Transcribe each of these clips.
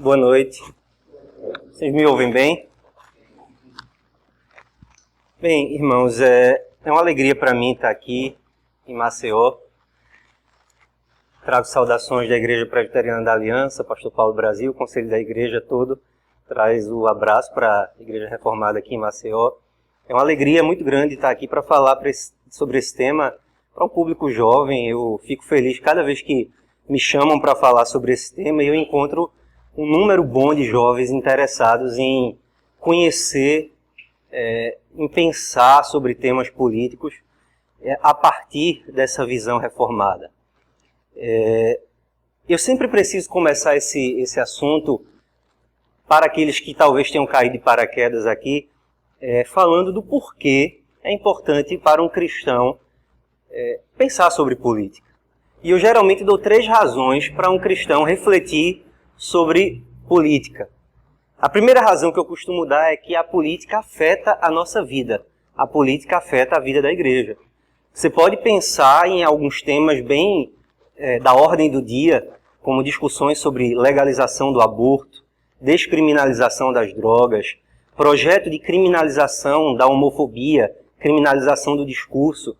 Boa noite. Vocês me ouvem bem? Bem, irmãos, é uma alegria para mim estar aqui em Maceió. Trago saudações da Igreja Presbiteriana da Aliança, Pastor Paulo Brasil, o Conselho da Igreja todo. Traz o abraço para a Igreja Reformada aqui em Maceió. É uma alegria muito grande estar aqui para falar sobre esse tema para um público jovem. Eu fico feliz cada vez que me chamam para falar sobre esse tema e eu encontro um número bom de jovens interessados em conhecer, em pensar sobre temas políticos a partir dessa visão reformada. Eu sempre preciso começar esse assunto para aqueles que talvez tenham caído de paraquedas aqui, falando do porquê é importante para um cristão pensar sobre política. E eu geralmente dou 3 razões para um cristão refletir sobre política. A primeira razão que eu costumo dar é que a política afeta a nossa vida. A política afeta a vida da igreja. Você pode pensar em alguns temas bem da ordem do dia, como discussões sobre legalização do aborto, descriminalização das drogas, projeto de criminalização da homofobia, criminalização do discurso.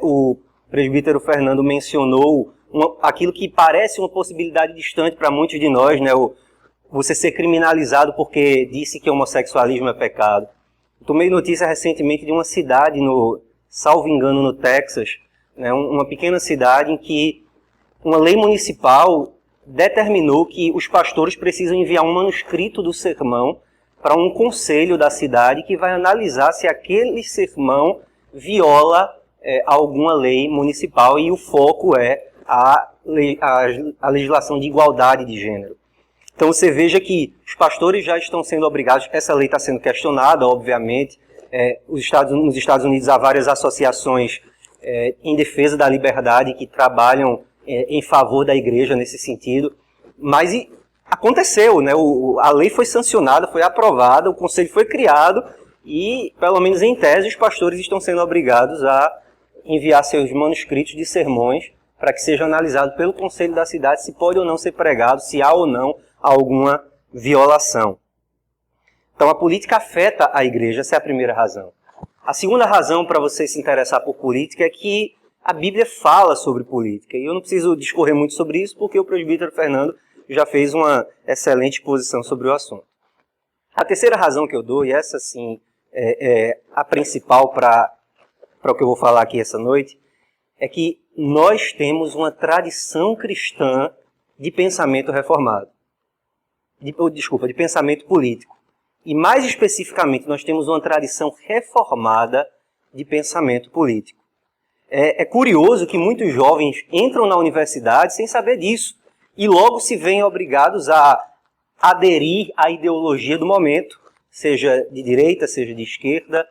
O presbítero Fernando mencionou aquilo que parece uma possibilidade distante para muitos de nós, né? Você ser criminalizado porque disse que homossexualismo é pecado. Eu tomei notícia recentemente de uma cidade, salvo engano, no Texas, né? Uma pequena cidade em que uma lei municipal determinou que os pastores precisam enviar um manuscrito do sermão para um conselho da cidade que vai analisar se aquele sermão viola alguma lei municipal, e o foco é a legislação de igualdade de gênero. Então você veja que os pastores já estão sendo obrigados, essa lei está sendo questionada, obviamente. Nos Estados Unidos há várias associações em defesa da liberdade que trabalham em favor da igreja nesse sentido, mas aconteceu, né? A lei foi sancionada, foi aprovada, o conselho foi criado e, pelo menos em tese, os pastores estão sendo obrigados a enviar seus manuscritos de sermões para que seja analisado pelo conselho da cidade se pode ou não ser pregado, se há ou não alguma violação. Então a política afeta a igreja, essa é a primeira razão. A segunda razão para você se interessar por política é que a Bíblia fala sobre política. E eu não preciso discorrer muito sobre isso porque o presbítero Fernando já fez uma excelente exposição sobre o assunto. A terceira razão que eu dou, e essa sim é a principal para o que eu vou falar aqui essa noite, é que nós temos uma tradição cristã de pensamento reformado. De pensamento político. E mais especificamente, nós temos uma tradição reformada de pensamento político. É curioso que muitos jovens entram na universidade sem saber disso e logo se veem obrigados a aderir à ideologia do momento, seja de direita, seja de esquerda,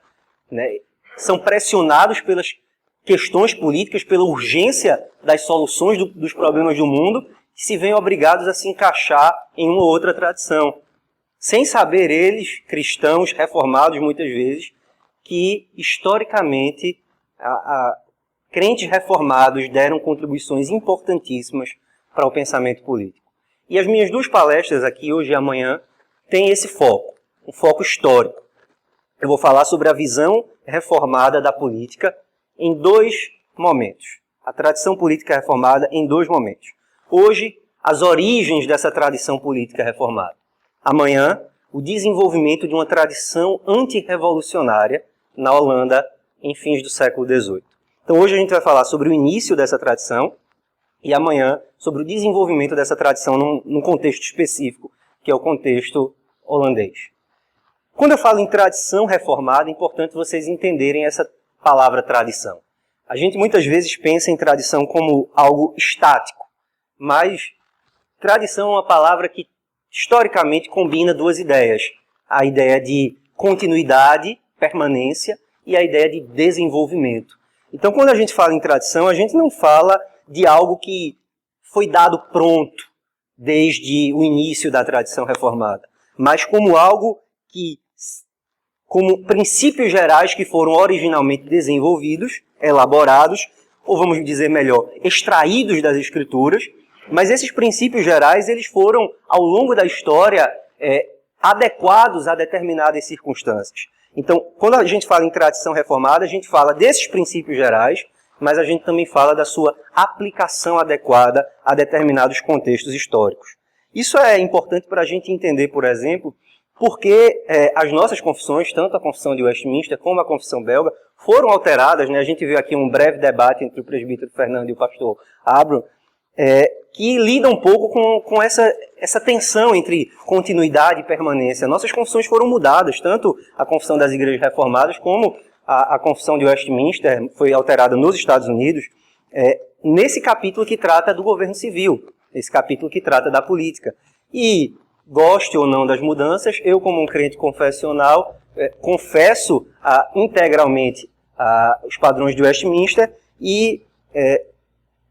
né? São pressionados pelas questões políticas, pela urgência das soluções dos problemas do mundo, e se veem obrigados a se encaixar em uma ou outra tradição. Sem saber eles, cristãos, reformados muitas vezes, que historicamente crentes reformados deram contribuições importantíssimas para o pensamento político. E as minhas 2 palestras aqui, hoje e amanhã, têm esse foco, um foco histórico. Eu vou falar sobre a visão reformada da política em 2 momentos. A tradição política reformada em 2 momentos. Hoje, as origens dessa tradição política reformada. Amanhã, o desenvolvimento de uma tradição antirrevolucionária na Holanda em fins do século XVIII. Então hoje a gente vai falar sobre o início dessa tradição e amanhã sobre o desenvolvimento dessa tradição num contexto específico, que é o contexto holandês. Quando eu falo em tradição reformada, é importante vocês entenderem essa palavra tradição. A gente muitas vezes pensa em tradição como algo estático, mas tradição é uma palavra que historicamente combina 2 ideias. A ideia de continuidade, permanência, e a ideia de desenvolvimento. Então, quando a gente fala em tradição, a gente não fala de algo que foi dado pronto desde o início da tradição reformada, mas como algo que, como princípios gerais que foram originalmente desenvolvidos, elaborados, ou vamos dizer melhor, extraídos das Escrituras, Mas esses princípios gerais, eles foram, ao longo da história, adequados a determinadas circunstâncias. Então, quando a gente fala em tradição reformada, a gente fala desses princípios gerais, mas a gente também fala da sua aplicação adequada a determinados contextos históricos. Isso é importante para a gente entender, por exemplo, porque as nossas confissões, tanto a confissão de Westminster como a confissão belga, foram alteradas, né? A gente viu aqui um breve debate entre o presbítero Fernando e o pastor Abram, que lida um pouco com essa tensão entre continuidade e permanência. Nossas confissões foram mudadas, tanto a confissão das igrejas reformadas como a confissão de Westminster foi alterada nos Estados Unidos, nesse capítulo que trata do governo civil, esse capítulo que trata da política. E, goste ou não das mudanças, eu, como um crente confessional, confesso integralmente os padrões de Westminster e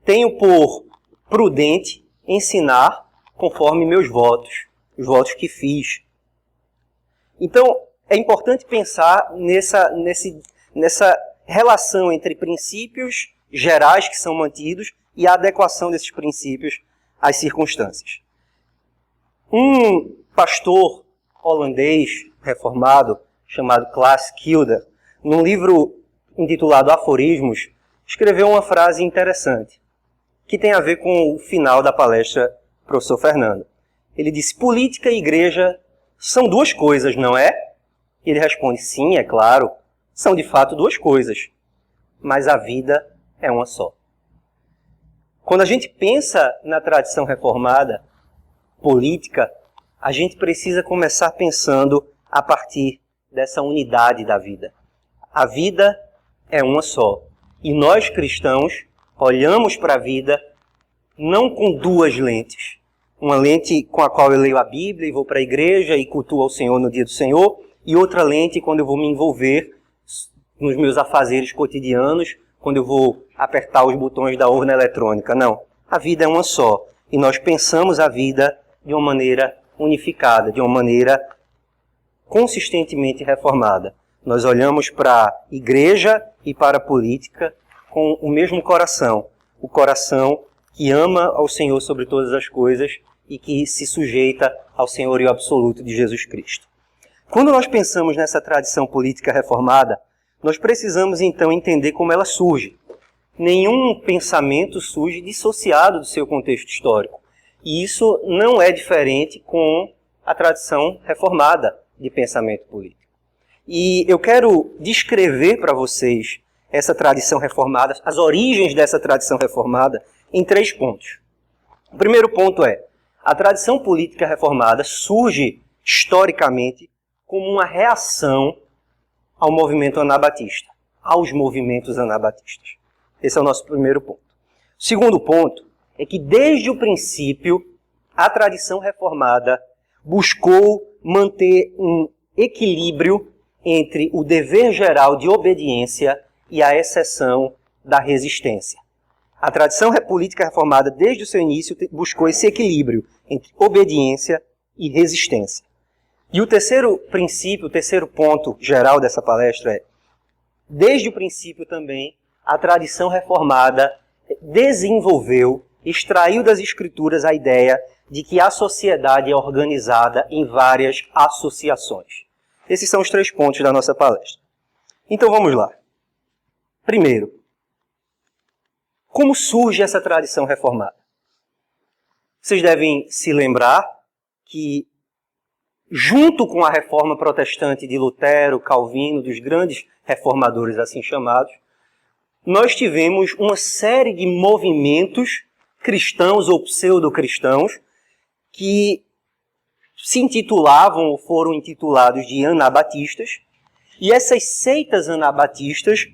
tenho por prudente ensinar conforme meus votos, os votos que fiz. Então, é importante pensar nessa relação entre princípios gerais que são mantidos e a adequação desses princípios às circunstâncias. Um pastor holandês reformado, chamado Klaas Kilder, num livro intitulado Aforismos, escreveu uma frase interessante, que tem a ver com o final da palestra do professor Fernando. Ele disse: política e igreja são duas coisas, não é? Ele responde: sim, é claro, são de fato duas coisas, mas a vida é uma só. Quando a gente pensa na tradição reformada política, a gente precisa começar pensando a partir dessa unidade da vida. A vida é uma só. E nós cristãos olhamos para a vida não com duas lentes. Uma lente com a qual eu leio a Bíblia e vou para a igreja e cultuo ao Senhor no dia do Senhor, e outra lente quando eu vou me envolver nos meus afazeres cotidianos, quando eu vou apertar os botões da urna eletrônica. Não, a vida é uma só. E nós pensamos a vida de uma maneira unificada, de uma maneira consistentemente reformada. Nós olhamos para a igreja e para a política com o mesmo coração. O coração que ama ao Senhor sobre todas as coisas e que se sujeita ao senhorio absoluto de Jesus Cristo. Quando nós pensamos nessa tradição política reformada, nós precisamos então entender como ela surge. Nenhum pensamento surge dissociado do seu contexto histórico. E isso não é diferente com a tradição reformada de pensamento político. E eu quero descrever para vocês essa tradição reformada, as origens dessa tradição reformada, em 3 pontos. O primeiro ponto é: a tradição política reformada surge historicamente como uma reação ao movimento anabatista, aos movimentos anabatistas. Esse é o nosso primeiro ponto. O segundo ponto é que, desde o princípio, a tradição reformada buscou manter um equilíbrio entre o dever geral de obediência e a exceção da resistência. A tradição política reformada, desde o seu início, buscou esse equilíbrio entre obediência e resistência. E o terceiro princípio, o terceiro ponto geral dessa palestra é: desde o princípio também, a tradição reformada desenvolveu, extraiu das Escrituras a ideia de que a sociedade é organizada em várias associações. Esses são os 3 pontos da nossa palestra. Então vamos lá. Primeiro, como surge essa tradição reformada? Vocês devem se lembrar que, junto com a reforma protestante de Lutero, Calvino, dos grandes reformadores assim chamados, nós tivemos uma série de movimentos cristãos ou pseudo-cristãos que se intitulavam ou foram intitulados de anabatistas, e essas seitas anabatistas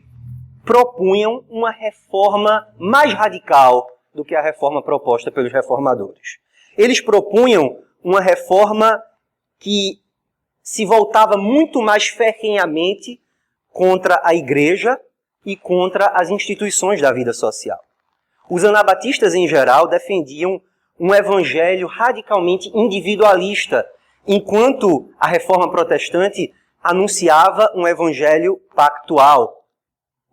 propunham uma reforma mais radical do que a reforma proposta pelos reformadores. Eles propunham uma reforma que se voltava muito mais ferrenhamente contra a igreja e contra as instituições da vida social. Os anabatistas, em geral, defendiam um evangelho radicalmente individualista, enquanto a reforma protestante anunciava um evangelho pactual.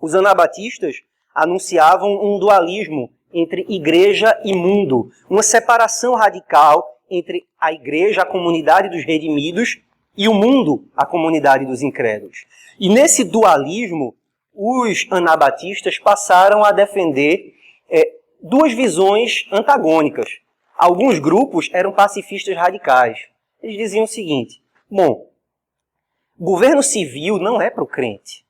Os anabatistas anunciavam um dualismo entre igreja e mundo, uma separação radical entre a igreja, a comunidade dos redimidos, e o mundo, a comunidade dos incrédulos. E nesse dualismo, os anabatistas passaram a defender duas visões antagônicas. Alguns grupos eram pacifistas radicais. Eles diziam o seguinte: bom, o governo civil não é para o crente.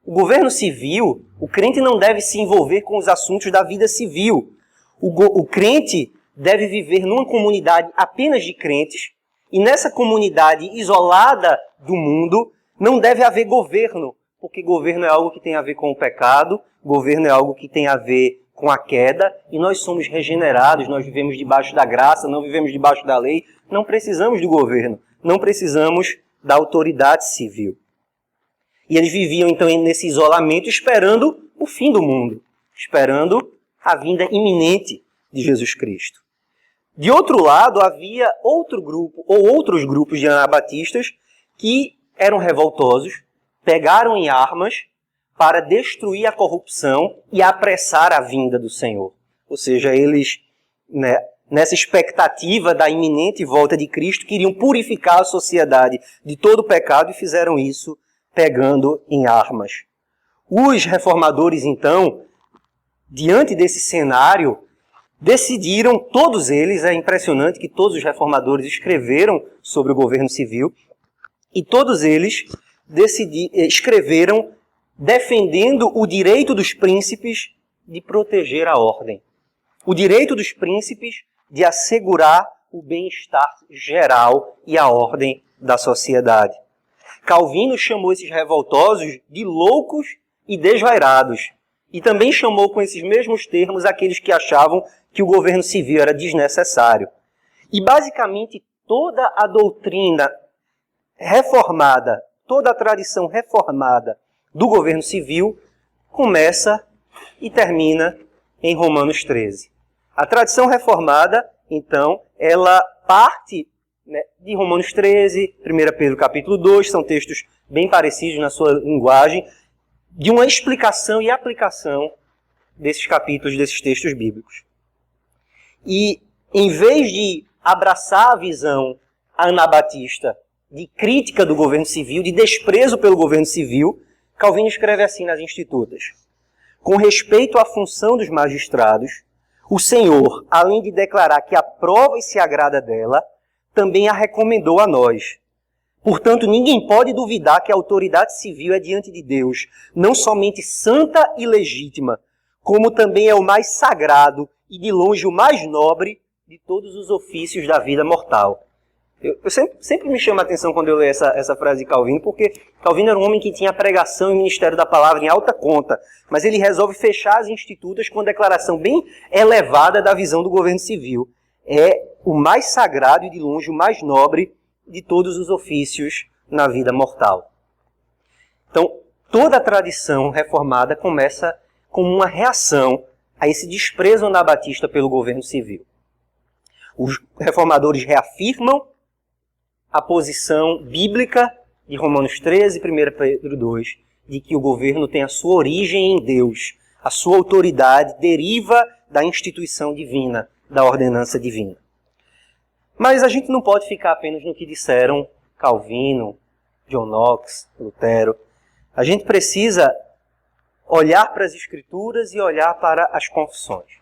O governo civil, o crente não deve se envolver com os assuntos da vida civil. O crente deve viver numa comunidade apenas de crentes, e nessa comunidade isolada do mundo não deve haver governo, porque governo é algo que tem a ver com o pecado, governo é algo que tem a ver com a queda, e nós somos regenerados, nós vivemos debaixo da graça, não vivemos debaixo da lei, não precisamos do governo, não precisamos da autoridade civil. E eles viviam então nesse isolamento esperando o fim do mundo, esperando a vinda iminente de Jesus Cristo. De outro lado, havia outro grupo, ou outros grupos de anabatistas que eram revoltosos, pegaram em armas para destruir a corrupção e apressar a vinda do Senhor. Ou seja, eles, nessa expectativa da iminente volta de Cristo, queriam purificar a sociedade de todo o pecado e fizeram isso pegando em armas. Os reformadores, então, diante desse cenário, decidiram, todos eles, é impressionante que todos os reformadores escreveram sobre o governo civil, e todos eles escreveram defendendo o direito dos príncipes de proteger a ordem. O direito dos príncipes de assegurar o bem-estar geral e a ordem da sociedade. Calvino chamou esses revoltosos de loucos e desvairados. E também chamou com esses mesmos termos aqueles que achavam que o governo civil era desnecessário. E basicamente toda a doutrina reformada, toda a tradição reformada do governo civil começa e termina em Romanos 13. A tradição reformada, então, ela parte de Romanos 13, 1 Pedro capítulo 2, são textos bem parecidos na sua linguagem, de uma explicação e aplicação desses capítulos, desses textos bíblicos. E, em vez de abraçar a visão anabatista de crítica do governo civil, de desprezo pelo governo civil, Calvino escreve assim nas Institutas: com respeito à função dos magistrados, o Senhor, além de declarar que aprova e se agrada dela, também a recomendou a nós. Portanto, ninguém pode duvidar que a autoridade civil é diante de Deus não somente santa e legítima, como também é o mais sagrado e de longe o mais nobre de todos os ofícios da vida mortal. Eu sempre me chama a atenção quando eu leio essa frase de Calvino, porque Calvino era um homem que tinha a pregação e o ministério da palavra em alta conta, mas ele resolve fechar as Institutas com uma declaração bem elevada da visão do governo civil. É o mais sagrado e de longe o mais nobre de todos os ofícios na vida mortal. Então, toda a tradição reformada começa como uma reação a esse desprezo anabatista pelo governo civil. Os reformadores reafirmam a posição bíblica de Romanos 13 e 1 Pedro 2, de que o governo tem a sua origem em Deus, a sua autoridade deriva da instituição divina, da ordenança divina. Mas a gente não pode ficar apenas no que disseram Calvino, John Knox, Lutero. A gente precisa olhar para as Escrituras e olhar para as confissões.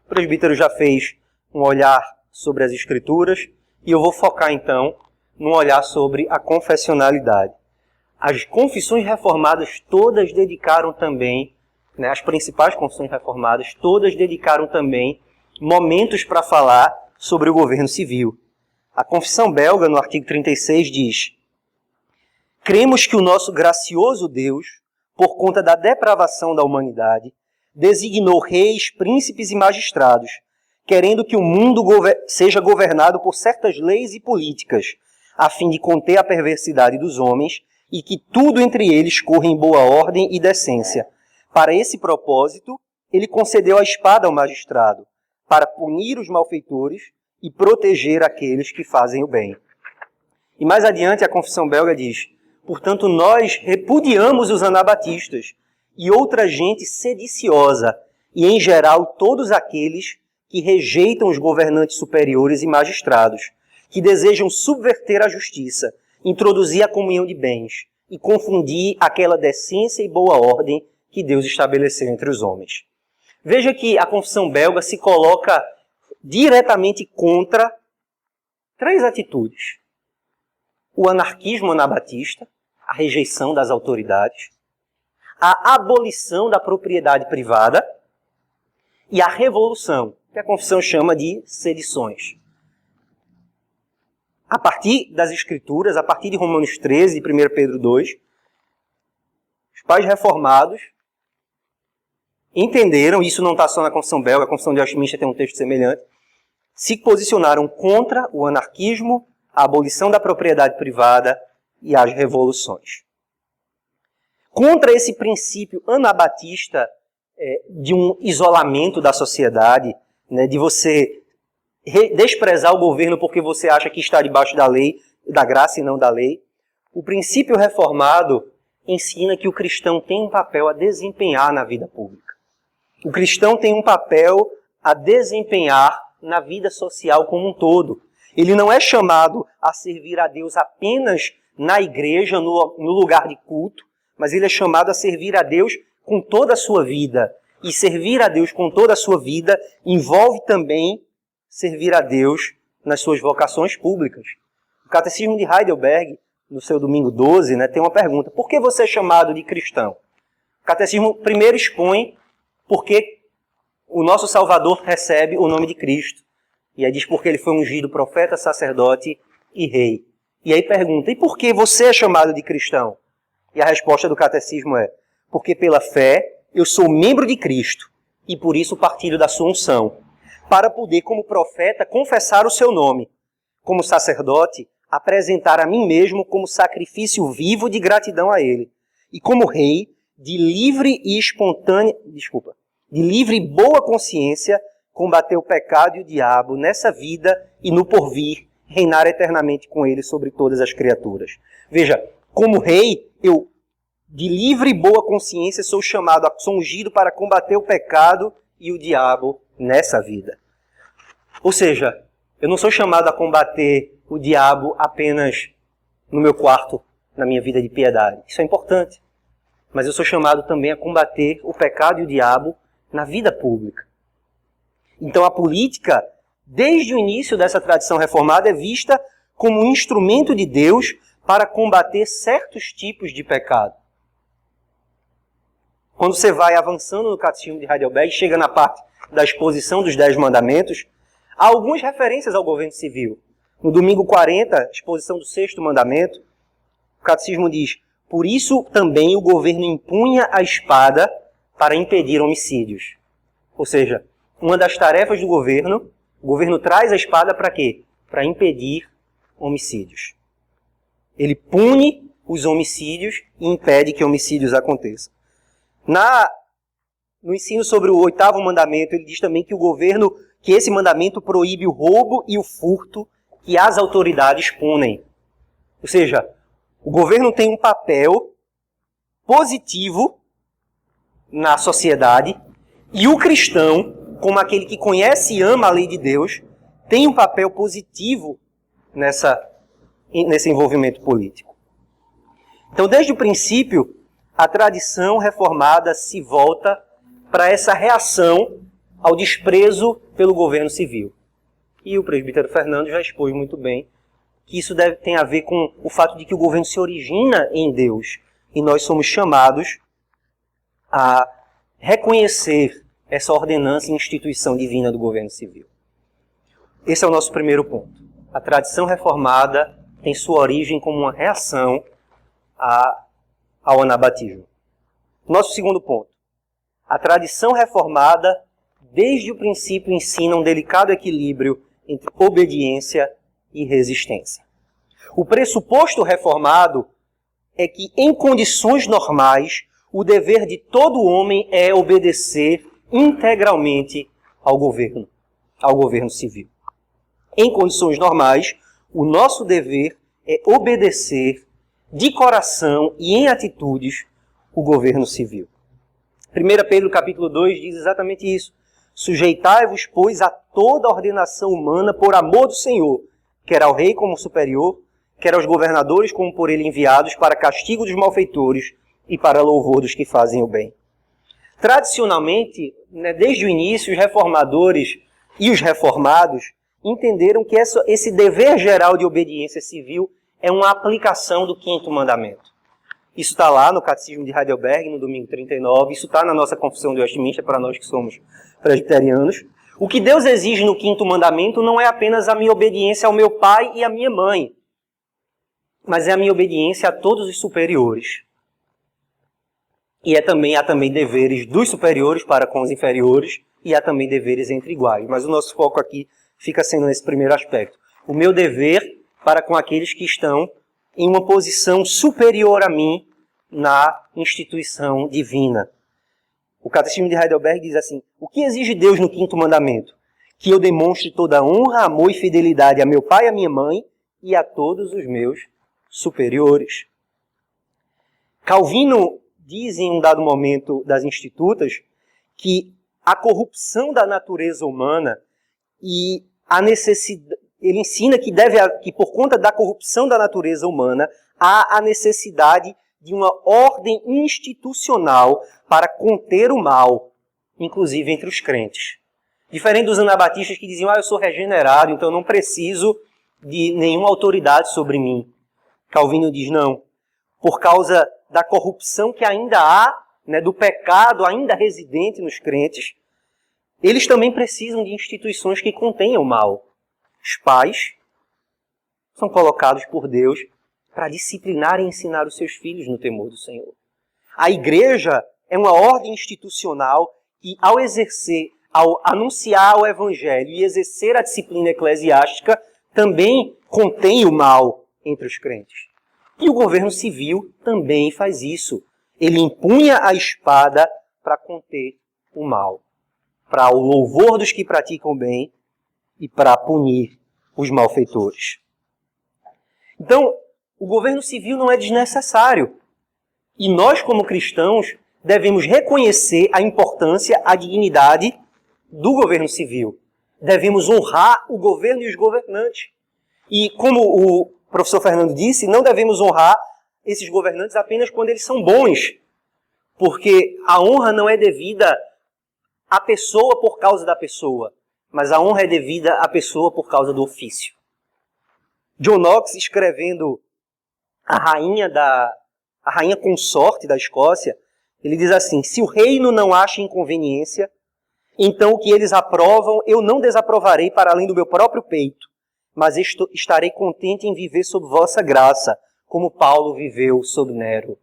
O presbítero já fez um olhar sobre as Escrituras e eu vou focar então num olhar sobre a confessionalidade. As confissões reformadas todas dedicaram também, as principais confissões reformadas todas dedicaram também momentos para falar sobre o governo civil. A Confissão Belga, no artigo 36, diz: cremos que o nosso gracioso Deus, por conta da depravação da humanidade, designou reis, príncipes e magistrados, querendo que o mundo seja governado por certas leis e políticas, a fim de conter a perversidade dos homens e que tudo entre eles corra em boa ordem e decência. Para esse propósito, ele concedeu a espada ao magistrado, para punir os malfeitores e proteger aqueles que fazem o bem. E mais adiante a Confissão Belga diz: portanto, nós repudiamos os anabatistas e outra gente sediciosa, e, em geral, todos aqueles que rejeitam os governantes superiores e magistrados, que desejam subverter a justiça, introduzir a comunhão de bens e confundir aquela decência e boa ordem que Deus estabeleceu entre os homens. Veja que a Confissão Belga se coloca diretamente contra 3 atitudes: o anarquismo anabatista, a rejeição das autoridades, a abolição da propriedade privada e a revolução, que a Confissão chama de sedições. A partir das Escrituras, a partir de Romanos 13 e 1 Pedro 2, os pais reformados entenderam, isso não está só na Confissão Belga, a Confissão de Westminster tem um texto semelhante, se posicionaram contra o anarquismo, a abolição da propriedade privada e as revoluções. Contra esse princípio anabatista de um isolamento da sociedade, né, de você desprezar o governo porque você acha que está debaixo da lei, da graça e não da lei, o princípio reformado ensina que o cristão tem um papel a desempenhar na vida pública. O cristão tem um papel a desempenhar na vida social como um todo. Ele não é chamado a servir a Deus apenas na igreja, no lugar de culto, mas ele é chamado a servir a Deus com toda a sua vida. E servir a Deus com toda a sua vida envolve também servir a Deus nas suas vocações públicas. O Catecismo de Heidelberg, no seu domingo 12, tem uma pergunta: por que você é chamado de cristão? O Catecismo primeiro expõe por que o nosso Salvador recebe o nome de Cristo. E aí diz porque ele foi ungido profeta, sacerdote e rei. E aí pergunta: e por que você é chamado de cristão? E a resposta do Catecismo é: porque pela fé eu sou membro de Cristo e por isso partilho da sua unção, para poder, como profeta, confessar o seu nome, como sacerdote, apresentar a mim mesmo como sacrifício vivo de gratidão a ele, e como rei, de livre e boa consciência, combater o pecado e o diabo nessa vida e no porvir, reinar eternamente com ele sobre todas as criaturas. Veja, como rei, eu, de livre e boa consciência, sou ungido para combater o pecado e o diabo nessa vida. Ou seja, eu não sou chamado a combater o diabo apenas no meu quarto, na minha vida de piedade. Isso é importante. Mas eu sou chamado também a combater o pecado e o diabo na vida pública. Então a política, desde o início dessa tradição reformada, é vista como um instrumento de Deus para combater certos tipos de pecado. Quando você vai avançando no Catecismo de Heidelberg, chega na parte da exposição dos 10 mandamentos, há algumas referências ao governo civil. No domingo 40, exposição do 6º mandamento, o Catecismo diz: por isso também o governo empunha a espada para impedir homicídios. Ou seja, uma das tarefas do governo, o governo traz a espada para quê? Para impedir homicídios. Ele pune os homicídios e impede que homicídios aconteçam. No ensino sobre o 8º mandamento, ele diz também que esse mandamento proíbe o roubo e o furto que as autoridades punem. Ou seja, o governo tem um papel positivo na sociedade e o cristão, como aquele que conhece e ama a lei de Deus, tem um papel positivo nesse envolvimento político. Então, desde o princípio, a tradição reformada se volta para essa reação ao desprezo pelo governo civil. E o presbítero Fernando já expôs muito bem que isso tem a ver com o fato de que o governo se origina em Deus e nós somos chamados a reconhecer essa ordenança e instituição divina do governo civil. Esse é o nosso primeiro ponto. A tradição reformada tem sua origem como uma reação ao anabatismo. Nosso segundo ponto. A tradição reformada, desde o princípio, ensina um delicado equilíbrio entre obediência e resistência. O pressuposto reformado é que, em condições normais, o dever de todo homem é obedecer integralmente ao governo civil. Em condições normais, o nosso dever é obedecer de coração e em atitudes o governo civil. 1 Pedro capítulo 2 diz exatamente isso. Sujeitai-vos, pois, a toda a ordenação humana por amor do Senhor, quer ao rei como superior, quer aos governadores como por ele enviados, para castigo dos malfeitores e para louvor dos que fazem o bem. Tradicionalmente, desde o início, os reformadores e os reformados entenderam que esse dever geral de obediência civil é uma aplicação do 5º mandamento. Isso está lá no Catecismo de Heidelberg, no domingo 39, isso está na nossa Confissão de Westminster, para nós que somos presbiterianos. O que Deus exige no 5º mandamento não é apenas a minha obediência ao meu pai e à minha mãe, mas é a minha obediência a todos os superiores. E há também deveres dos superiores para com os inferiores, e há também deveres entre iguais. Mas o nosso foco aqui fica sendo nesse primeiro aspecto. O meu dever para com aqueles que estão em uma posição superior a mim na instituição divina. O Catecismo de Heidelberg diz assim: o que exige Deus no 5º mandamento? Que eu demonstre toda honra, amor e fidelidade a meu pai e a minha mãe e a todos os meus superiores. Calvino diz em um dado momento das Institutas que a corrupção da natureza humana e a necessidade, ele ensina que por conta da corrupção da natureza humana há a necessidade de uma ordem institucional para conter o mal, inclusive entre os crentes. Diferente dos anabatistas que diziam: eu sou regenerado, então eu não preciso de nenhuma autoridade sobre mim. Calvino diz: não. Por causa da corrupção que ainda há, do pecado ainda residente nos crentes, eles também precisam de instituições que contenham o mal. Os pais são colocados por Deus para disciplinar e ensinar os seus filhos no temor do Senhor. A igreja é uma ordem institucional que, ao anunciar o evangelho e exercer a disciplina eclesiástica, também contém o mal entre os crentes. E o governo civil também faz isso. Ele empunha a espada para conter o mal, para o louvor dos que praticam o bem e para punir os malfeitores. Então, o governo civil não é desnecessário. E nós, como cristãos, devemos reconhecer a importância, a dignidade do governo civil. Devemos honrar o governo e os governantes. E como o professor Fernando disse, não devemos honrar esses governantes apenas quando eles são bons. Porque a honra não é devida à pessoa por causa da pessoa, mas a honra é devida à pessoa por causa do ofício. John Knox, escrevendo a rainha consorte da Escócia, ele diz assim: se o reino não acha inconveniência, então o que eles aprovam eu não desaprovarei para além do meu próprio peito, mas estarei contente em viver sob vossa graça, como Paulo viveu sob Nero.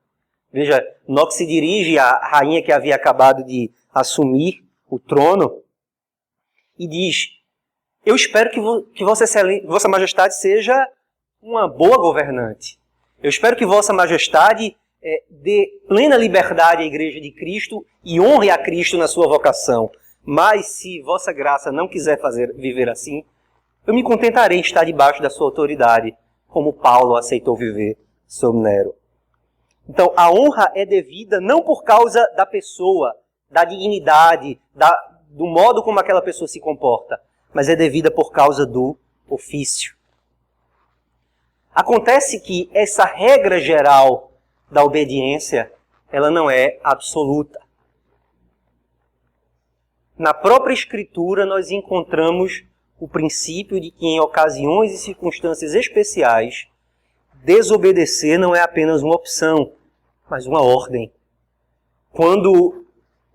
Veja, Knox se dirige à rainha que havia acabado de assumir o trono e diz: eu espero que Vossa Majestade seja uma boa governante. Eu espero que Vossa Majestade dê plena liberdade à Igreja de Cristo e honre a Cristo na sua vocação. Mas se Vossa Graça não quiser viver assim, eu me contentarei em estar debaixo da sua autoridade, como Paulo aceitou viver sob Nero. Então, a honra é devida não por causa da pessoa, da dignidade, do modo como aquela pessoa se comporta, mas é devida por causa do ofício. Acontece que essa regra geral da obediência, ela não é absoluta. Na própria Escritura, nós encontramos o princípio de que em ocasiões e circunstâncias especiais, desobedecer não é apenas uma opção, mas uma ordem. Quando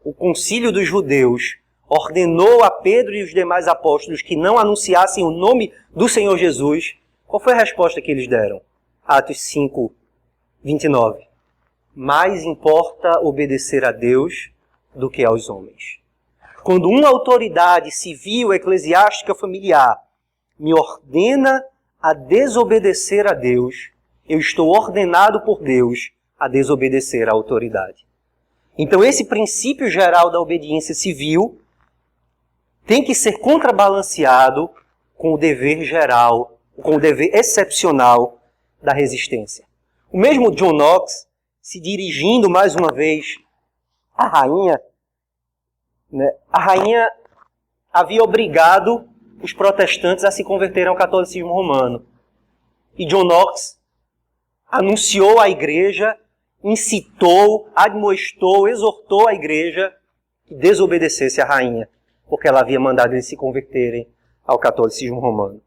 o concílio dos judeus ordenou a Pedro e os demais apóstolos que não anunciassem o nome do Senhor Jesus, qual foi a resposta que eles deram? Atos 5, 29. Mais importa obedecer a Deus do que aos homens. Quando uma autoridade civil, eclesiástica, familiar me ordena a desobedecer a Deus, eu estou ordenado por Deus a desobedecer à autoridade. Então esse princípio geral da obediência civil tem que ser contrabalanceado com o dever geral, com o dever excepcional da resistência. O mesmo John Knox, se dirigindo mais uma vez a rainha havia obrigado os protestantes a se converterem ao catolicismo romano. E John Knox anunciou à igreja, incitou, admoestou, exortou a igreja que desobedecesse à rainha, porque ela havia mandado eles se converterem ao catolicismo romano.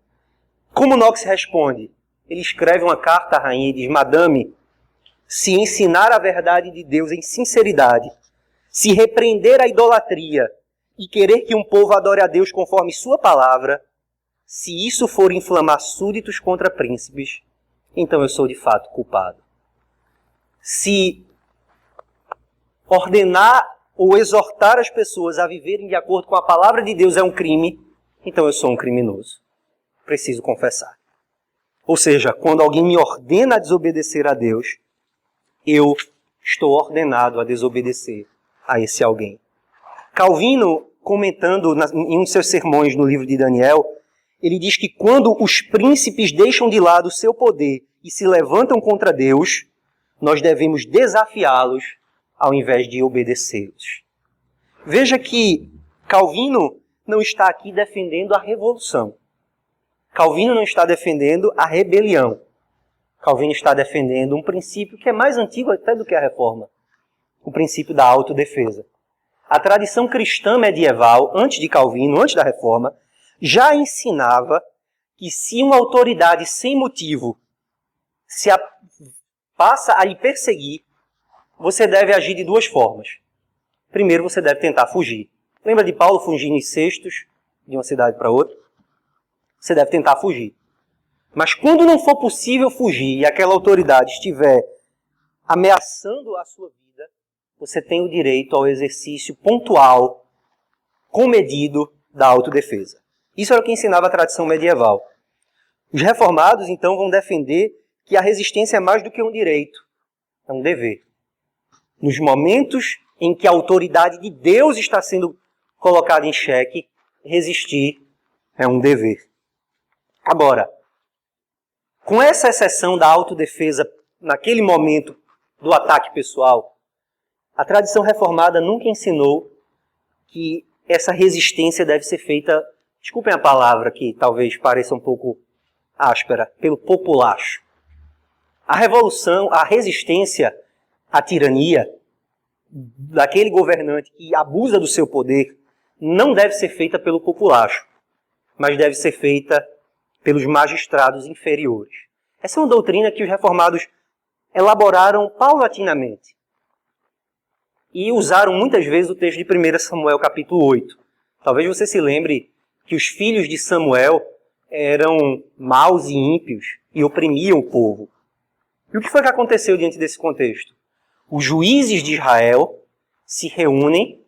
Como Knox responde? Ele escreve uma carta à rainha e diz: Madame, se ensinar a verdade de Deus em sinceridade, se repreender a idolatria e querer que um povo adore a Deus conforme sua palavra, se isso for inflamar súditos contra príncipes, então eu sou de fato culpado. Se ordenar ou exortar as pessoas a viverem de acordo com a palavra de Deus é um crime, então eu sou um criminoso. Preciso confessar. Ou seja, quando alguém me ordena a desobedecer a Deus, eu estou ordenado a desobedecer a esse alguém. Calvino, comentando em um de seus sermões no livro de Daniel, ele diz que quando os príncipes deixam de lado o seu poder e se levantam contra Deus, nós devemos desafiá-los ao invés de obedecê-los. Veja que Calvino não está aqui defendendo a revolução. Calvino não está defendendo a rebelião. Calvino está defendendo um princípio que é mais antigo até do que a reforma. O princípio da autodefesa. A tradição cristã medieval, antes de Calvino, antes da reforma, já ensinava que se uma autoridade sem motivo passa a lhe perseguir, você deve agir de duas formas. Primeiro, você deve tentar fugir. Lembra de Paulo fugindo em cestos de uma cidade para outra? Você deve tentar fugir. Mas quando não for possível fugir e aquela autoridade estiver ameaçando a sua vida, você tem o direito ao exercício pontual, comedido, da autodefesa. Isso era o que ensinava a tradição medieval. Os reformados, então, vão defender que a resistência é mais do que um direito, é um dever. Nos momentos em que a autoridade de Deus está sendo colocada em xeque, resistir é um dever. Agora, com essa exceção da autodefesa naquele momento do ataque pessoal, a tradição reformada nunca ensinou que essa resistência deve ser feita, desculpem a palavra que talvez pareça um pouco áspera, pelo populacho. A revolução, a resistência à tirania daquele governante que abusa do seu poder não deve ser feita pelo populacho, mas deve ser feita pelos magistrados inferiores. Essa é uma doutrina que os reformados elaboraram paulatinamente e usaram muitas vezes o texto de 1 Samuel capítulo 8. Talvez você se lembre que os filhos de Samuel eram maus e ímpios e oprimiam o povo. E o que foi que aconteceu diante desse contexto? Os juízes de Israel se reúnem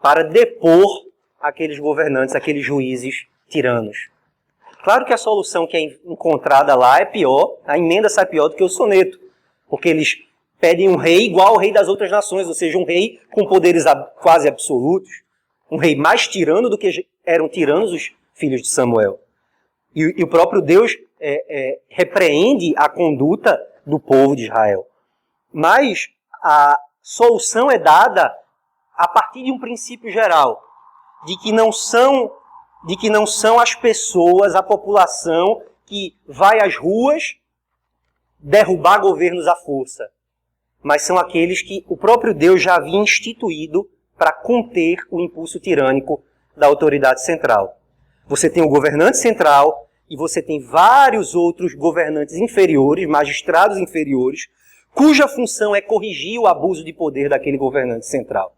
para depor aqueles governantes, aqueles juízes tiranos. Claro que a solução que é encontrada lá é pior, a emenda sai pior do que o soneto, porque eles pedem um rei igual ao rei das outras nações, ou seja, um rei com poderes quase absolutos, um rei mais tirano do que eram tiranos os filhos de Samuel. E o próprio Deus repreende a conduta do povo de Israel. Mas a solução é dada a partir de um princípio geral, de que não são as pessoas, a população que vai às ruas derrubar governos à força, mas são aqueles que o próprio Deus já havia instituído para conter o impulso tirânico da autoridade central. Você tem o governante central e você tem vários outros governantes inferiores, magistrados inferiores, cuja função é corrigir o abuso de poder daquele governante central.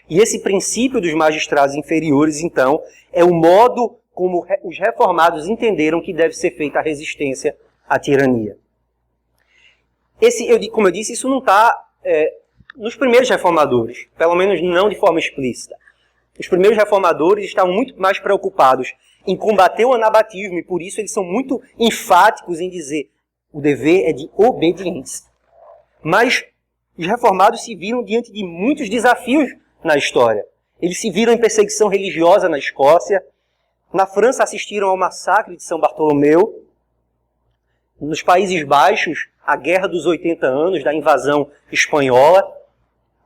E esse princípio dos magistrados inferiores, então, é o modo como os reformados entenderam que deve ser feita a resistência à tirania. Como eu disse, isso não está nos primeiros reformadores, pelo menos não de forma explícita. Os primeiros reformadores estavam muito mais preocupados em combater o anabatismo e por isso eles são muito enfáticos em dizer o dever é de obediência. Mas os reformados se viram diante de muitos desafios na história. Eles se viram em perseguição religiosa na Escócia, na França assistiram ao massacre de São Bartolomeu, nos Países Baixos, a Guerra dos 80 Anos, da invasão espanhola,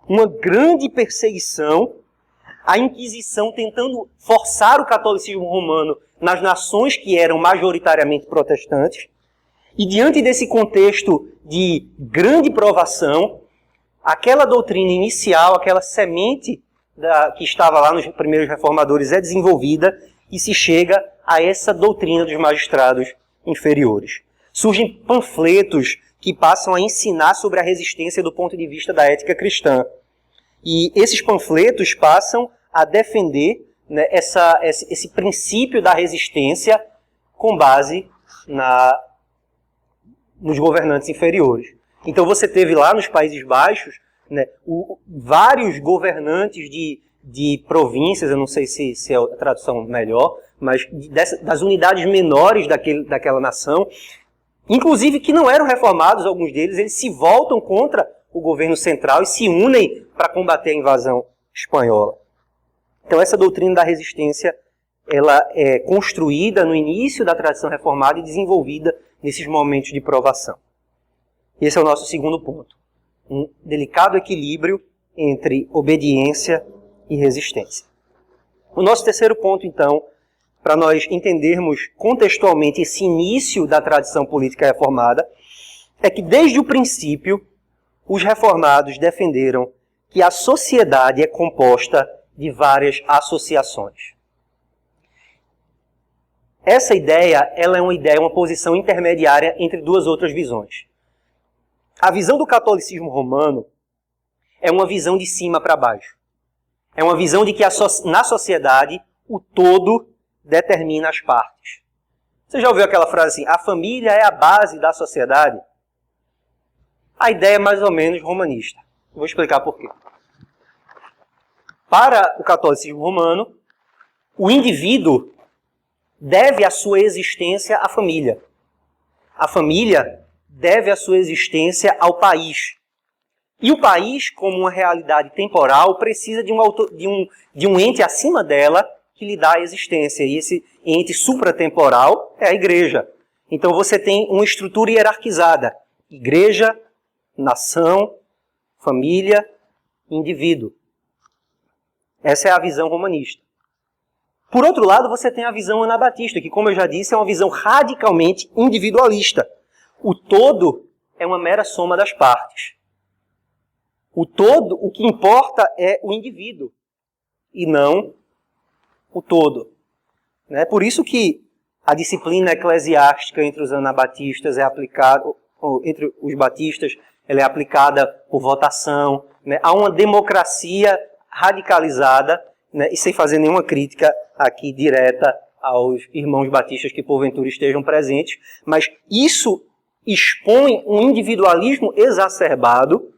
uma grande perseguição, a Inquisição tentando forçar o catolicismo romano nas nações que eram majoritariamente protestantes. E diante desse contexto de grande provação, aquela doutrina inicial, aquela semente que estava lá nos primeiros reformadores é desenvolvida e se chega a essa doutrina dos magistrados inferiores. Surgem panfletos que passam a ensinar sobre a resistência do ponto de vista da ética cristã. E esses panfletos passam a defender, né, esse princípio da resistência com base nos governantes inferiores. Então você teve lá nos Países Baixos, né, vários governantes de províncias, eu não sei se é a tradução melhor, mas das unidades menores daquela nação, inclusive que não eram reformados, alguns deles, eles se voltam contra o governo central e se unem para combater a invasão espanhola. Então essa doutrina da resistência, ela é construída no início da tradição reformada e desenvolvida nesses momentos de provação. Esse é o nosso segundo ponto. Um delicado equilíbrio entre obediência e resistência. O nosso terceiro ponto, então, para nós entendermos contextualmente esse início da tradição política reformada, é que desde o princípio os reformados defenderam que a sociedade é composta de várias associações. Essa ideia, ela é uma posição intermediária entre duas outras visões. A visão do catolicismo romano é uma visão de cima para baixo. É uma visão de que na sociedade o todo determina as partes. Você já ouviu aquela frase assim, a família é a base da sociedade? A ideia é mais ou menos romanista. Eu vou explicar por quê. Para o catolicismo romano, o indivíduo deve a sua existência à família. A família deve a sua existência ao país. E o país, como uma realidade temporal, precisa de um ente acima dela que lhe dá a existência. E esse ente supratemporal é a igreja. Então você tem uma estrutura hierarquizada. Igreja, nação, família, indivíduo. Essa é a visão romanista. Por outro lado, você tem a visão anabatista, que, como eu já disse, é uma visão radicalmente individualista. O todo é uma mera soma das partes. O todo, o que importa é o indivíduo, e não o todo. É por isso que a disciplina eclesiástica entre os anabatistas é aplicada, entre os batistas, ela é aplicada por votação. Né? Há uma democracia radicalizada, né? E sem fazer nenhuma crítica aqui direta aos irmãos batistas que porventura estejam presentes, mas isso expõe um individualismo exacerbado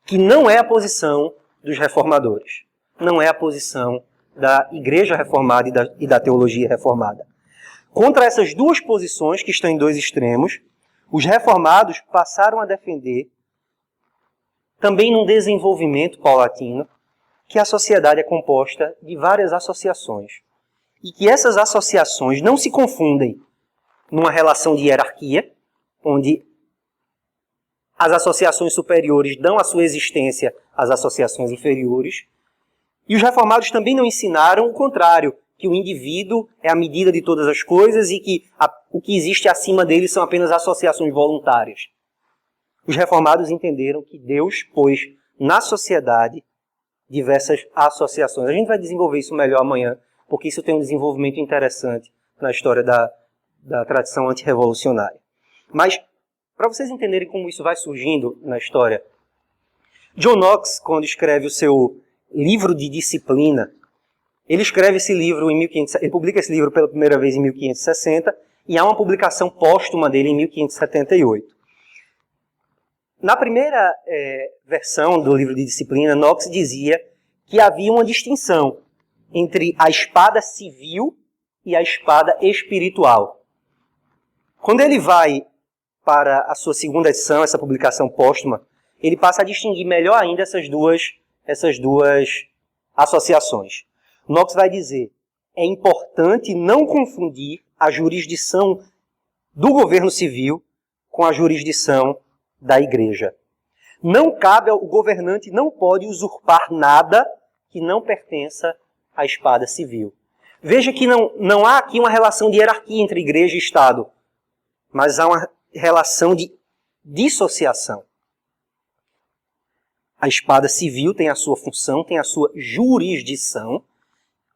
que não é a posição dos reformadores, não é a posição da Igreja Reformada e da Teologia Reformada. Contra essas duas posições, que estão em dois extremos, os reformados passaram a defender, também num desenvolvimento paulatino, que a sociedade é composta de várias associações. E que essas associações não se confundem numa relação de hierarquia, onde as associações superiores dão a sua existência às associações inferiores. E os reformados também não ensinaram o contrário, que o indivíduo é a medida de todas as coisas e que o que existe acima dele são apenas associações voluntárias. Os reformados entenderam que Deus pôs na sociedade diversas associações. A gente vai desenvolver isso melhor amanhã, porque isso tem um desenvolvimento interessante na história da tradição antirrevolucionária. Mas, para vocês entenderem como isso vai surgindo na história, John Knox, quando escreve o seu livro de disciplina, ele escreve esse livro ele publica esse livro pela primeira vez em 1560 e há uma publicação póstuma dele em 1578. Na primeira versão do livro de disciplina, Knox dizia que havia uma distinção entre a espada civil e a espada espiritual. Quando ele vai para a sua segunda edição, essa publicação póstuma, ele passa a distinguir melhor ainda essas duas associações. Knox vai dizer, é importante não confundir a jurisdição do governo civil com a jurisdição da igreja. Não cabe, o governante não pode usurpar nada que não pertença à espada civil. Veja que não há aqui uma relação de hierarquia entre igreja e Estado, mas há uma relação de dissociação. A espada civil tem a sua função, tem a sua jurisdição,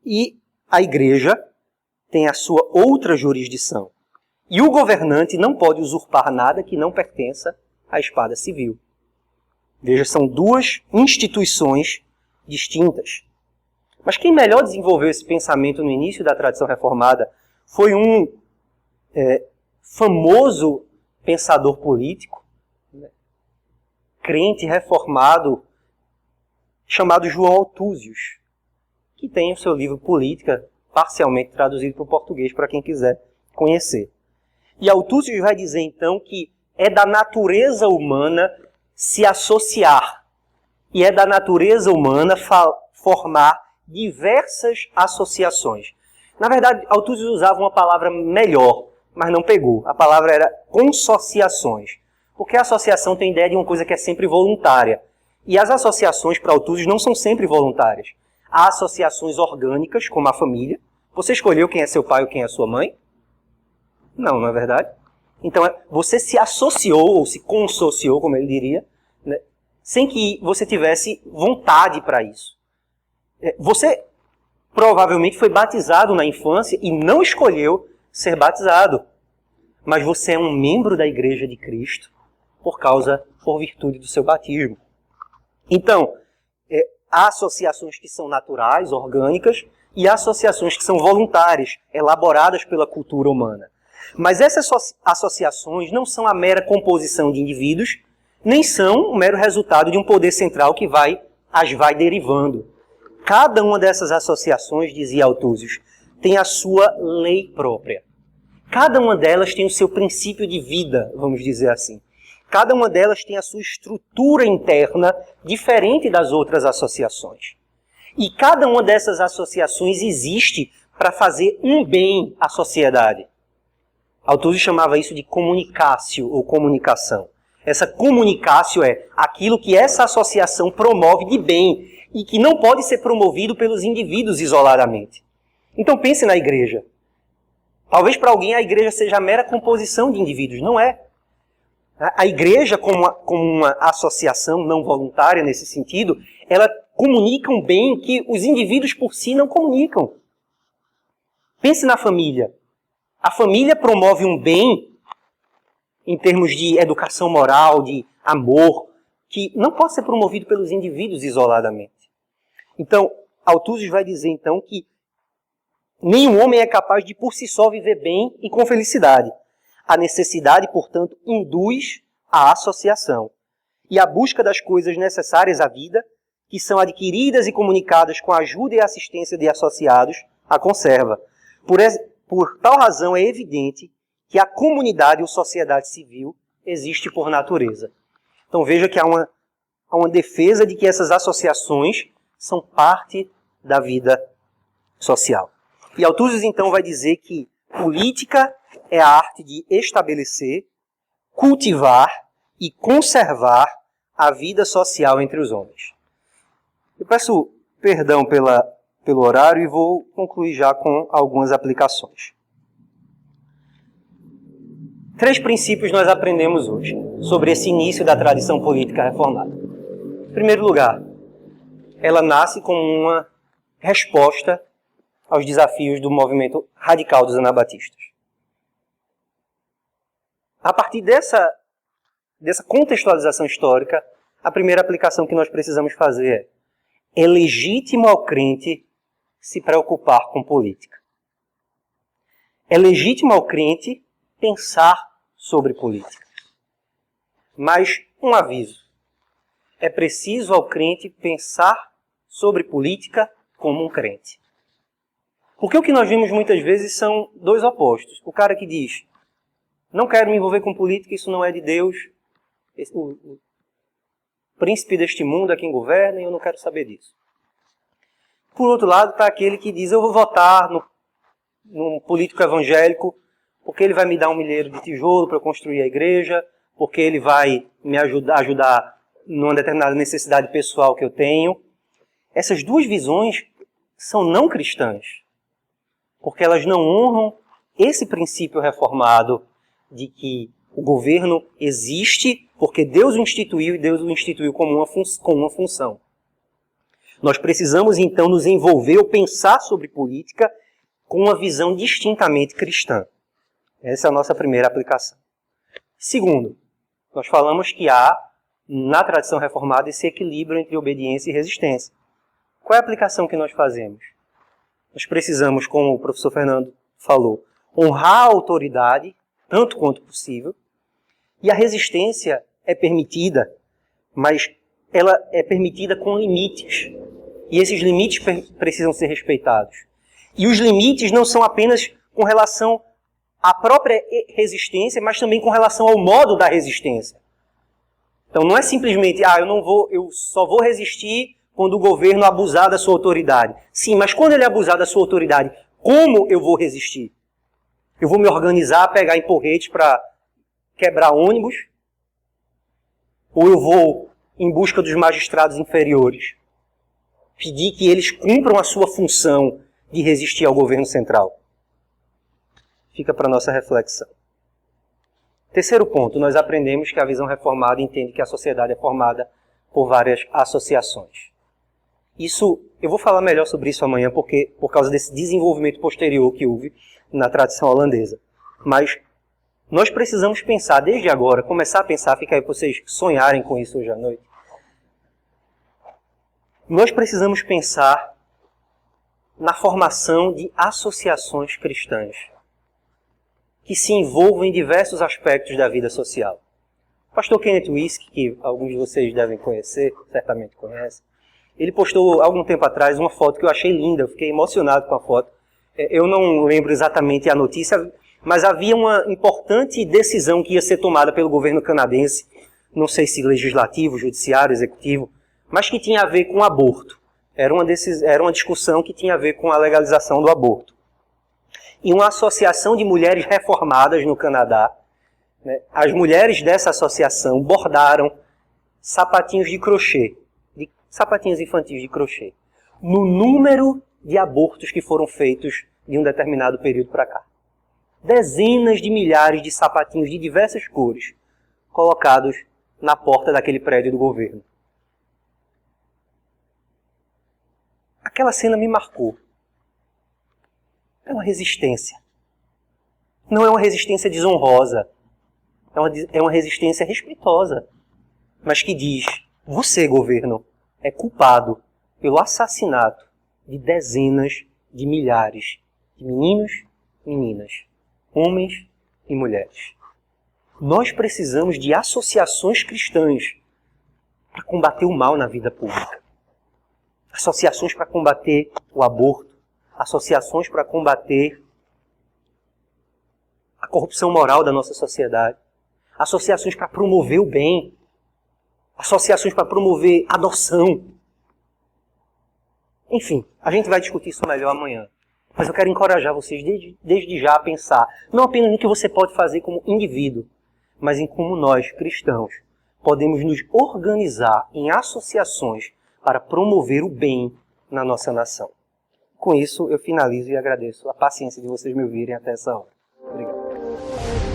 e a igreja tem a sua outra jurisdição. E o governante não pode usurpar nada que não pertença à espada civil. Veja, são duas instituições distintas. Mas quem melhor desenvolveu esse pensamento no início da tradição reformada foi um famoso pensador político, crente reformado, chamado João Altúzios, que tem o seu livro Política parcialmente traduzido para o português para quem quiser conhecer. E Altúzios vai dizer então que é da natureza humana se associar e é da natureza humana formar diversas associações. Na verdade, Altúzios usava uma palavra melhor, mas não pegou. A palavra era consociações. Porque a associação tem a ideia de uma coisa que é sempre voluntária. E as associações para Altúzios não são sempre voluntárias. Há associações orgânicas, como a família. Você escolheu quem é seu pai ou quem é sua mãe? Não é verdade? Então, você se associou, ou se consociou, como ele diria, né, sem que você tivesse vontade para isso. Você provavelmente foi batizado na infância e não escolheu ser batizado. Mas você é um membro da Igreja de Cristo por virtude do seu batismo. Então, há associações que são naturais, orgânicas, e há associações que são voluntárias, elaboradas pela cultura humana. Mas essas associações não são a mera composição de indivíduos, nem são o mero resultado de um poder central que as vai derivando. Cada uma dessas associações, dizia Altúzios, tem a sua lei própria. Cada uma delas tem o seu princípio de vida, vamos dizer assim. Cada uma delas tem a sua estrutura interna diferente das outras associações. E cada uma dessas associações existe para fazer um bem à sociedade. Altúzios chamava isso de comunicatio ou comunicação. Essa comunicatio é aquilo que essa associação promove de bem e que não pode ser promovido pelos indivíduos isoladamente. Então pense na igreja. Talvez para alguém a igreja seja a mera composição de indivíduos. Não é. A igreja, como uma associação não voluntária nesse sentido, ela comunica um bem que os indivíduos por si não comunicam. Pense na família. A família promove um bem em termos de educação moral, de amor, que não pode ser promovido pelos indivíduos isoladamente. Então, Altúzios vai dizer então que nenhum homem é capaz de por si só viver bem e com felicidade. A necessidade, portanto, induz a associação e a busca das coisas necessárias à vida, que são adquiridas e comunicadas com a ajuda e assistência de associados, a conserva. Por tal razão é evidente que a comunidade ou sociedade civil existe por natureza. Então veja que há uma defesa de que essas associações são parte da vida social. E Altúzios então vai dizer que política é a arte de estabelecer, cultivar e conservar a vida social entre os homens. Eu peço perdão pelo horário e vou concluir já com algumas aplicações. 3 princípios nós aprendemos hoje sobre esse início da tradição política reformada. Em primeiro lugar, ela nasce como uma resposta aos desafios do movimento radical dos anabatistas. A partir dessa contextualização histórica, a primeira aplicação que nós precisamos fazer é legítimo ao crente se preocupar com política. É legítimo ao crente pensar sobre política. Mas um aviso: é preciso ao crente pensar sobre política como um crente. Porque o que nós vemos muitas vezes são dois opostos. O cara que diz: não quero me envolver com política, isso não é de Deus, o príncipe deste mundo é quem governa e eu não quero saber disso. Por outro lado, está aquele que diz: eu vou votar num político evangélico porque ele vai me dar um milheiro de tijolo para construir a igreja, porque ele vai me ajudar numa determinada necessidade pessoal que eu tenho. Essas duas visões são não cristãs, porque elas não honram esse princípio reformado de que o governo existe porque Deus o instituiu e Deus o instituiu como uma função. Nós precisamos, então, nos envolver ou pensar sobre política com uma visão distintamente cristã. Essa é a nossa primeira aplicação. Segundo, nós falamos que há, na tradição reformada, esse equilíbrio entre obediência e resistência. Qual é a aplicação que nós fazemos? Nós precisamos, como o professor Fernando falou, honrar a autoridade, tanto quanto possível, e a resistência é permitida, mas ela é permitida com limites. E esses limites precisam ser respeitados. E os limites não são apenas com relação à própria resistência, mas também com relação ao modo da resistência. Então não é simplesmente, eu só vou resistir quando o governo abusar da sua autoridade. Sim, mas quando ele abusar da sua autoridade, como eu vou resistir? Eu vou me organizar, pegar em porretes para quebrar ônibus? Ou eu vou em busca dos magistrados inferiores? Pedir que eles cumpram a sua função de resistir ao governo central? Fica para a nossa reflexão. Terceiro ponto, nós aprendemos que a visão reformada entende que a sociedade é formada por várias associações. Isso, eu vou falar melhor sobre isso amanhã, porque por causa desse desenvolvimento posterior que houve na tradição holandesa. Mas nós precisamos pensar desde agora, começar a pensar, fica aí para vocês sonharem com isso hoje à noite. Nós precisamos pensar na formação de associações cristãs que se envolvam em diversos aspectos da vida social. O pastor Kenneth Wuest, que alguns de vocês devem conhecer, certamente conhecem, ele postou algum tempo atrás uma foto que eu achei linda, eu fiquei emocionado com a foto. Eu não lembro exatamente a notícia, mas havia uma importante decisão que ia ser tomada pelo governo canadense, não sei se legislativo, judiciário, executivo, mas que tinha a ver com aborto. Era uma discussão que tinha a ver com a legalização do aborto. E uma associação de mulheres reformadas no Canadá, né, as mulheres dessa associação bordaram sapatinhos de crochê, sapatinhos infantis de crochê, no número de abortos que foram feitos de um determinado período para cá. Dezenas de milhares de sapatinhos de diversas cores colocados na porta daquele prédio do governo. Aquela cena me marcou. É uma resistência. Não é uma resistência desonrosa. É uma resistência respeitosa. Mas que diz, você, governo, é culpado pelo assassinato de dezenas de milhares de meninos e meninas, homens e mulheres. Nós precisamos de associações cristãs para combater o mal na vida pública. Associações para combater o aborto, associações para combater a corrupção moral da nossa sociedade, associações para promover o bem, associações para promover adoção. Enfim, a gente vai discutir isso melhor amanhã. Mas eu quero encorajar vocês desde já a pensar, não apenas no que você pode fazer como indivíduo, mas em como nós, cristãos, podemos nos organizar em associações para promover o bem na nossa nação. Com isso, eu finalizo e agradeço a paciência de vocês me ouvirem até essa hora. Obrigado.